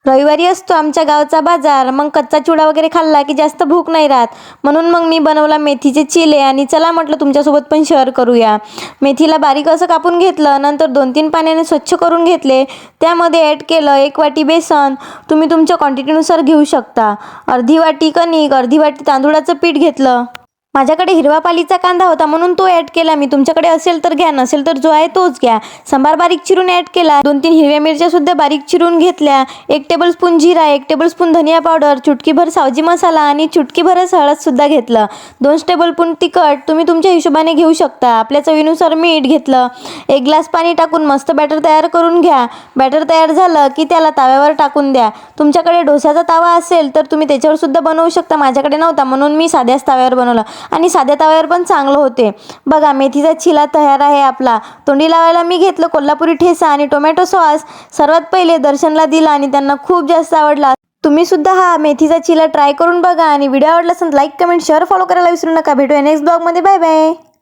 रविवारी असतो आमच्या गावचा बाजार, मग कच्चा चिवडा वगैरे खाल्ला की जास्त भूक नाही राहत. म्हणून मग मी बनवला मेथीचे चिले आणि चला म्हटलं तुमच्यासोबत पण शेअर करूया. मेथीला बारीक असं कापून घेतलं, नंतर 2-3 पाण्याने स्वच्छ करून घेतले. त्यामध्ये ॲड केलं 1 वाटी बेसन, तुम्ही तुमच्या क्वांटिटीनुसार घेऊ शकता. अर्धी वाटी कणिक, अर्धी वाटी तांदूळाचं पीठ घेतलं. माझ्याकडे हिरवा पालीचा कांदा होता म्हणून तो ॲड केला मी. तुमच्याकडे असेल तर घ्या, नसेल तर जो आहे तोच घ्या. सांबार बारीक चिरून ॲड केला. 2-3 हिरव्या मिरच्या सुद्धा बारीक चिरून घेतल्या. 1 टेबलस्पून जिरा, 1 टेबलस्पून धनिया पावडर, चुटकीभर सावजी मसाला आणि चुटकीभरच हळद सुद्धा घेतलं. 2 टेबलस्पून तिखट तुम्ही तुमच्या हिशोबाने घेऊ शकता. आपल्या चवीनुसार मीठ घेतलं. 1 ग्लास पाणी टाकून मस्त बॅटर तयार करून घ्या. बॅटर तयार झालं की त्याला तव्यावर टाकून द्या. तुमच्याकडे डोसाचा तवा असेल तर तुम्ही त्याच्यावर सुद्धा बनवू शकता. माझ्याकडे नव्हता म्हणून मी साध्याच तव्यावर बनवलं आणि साध्या तव्यावर पण चांगलं होते. बघा मेथीचा चिला तयार आहे आपला. तोंडी लावायला मी घेतलं कोल्हापुरी ठेचा आणि टोमॅटो सॉस. सर्वात पहिले दर्शनला दिला आणि त्यांना खूप जास्त आवडला. तुम्ही सुद्धा हा मेथीचा चिला ट्राय करून बघा आणि व्हिडिओ आवडला असेल लाईक, कमेंट, शेअर, फॉलो करायला विसरू नका. भेटूया नेक्स्ट ब्लॉगमध्ये. Bye bye.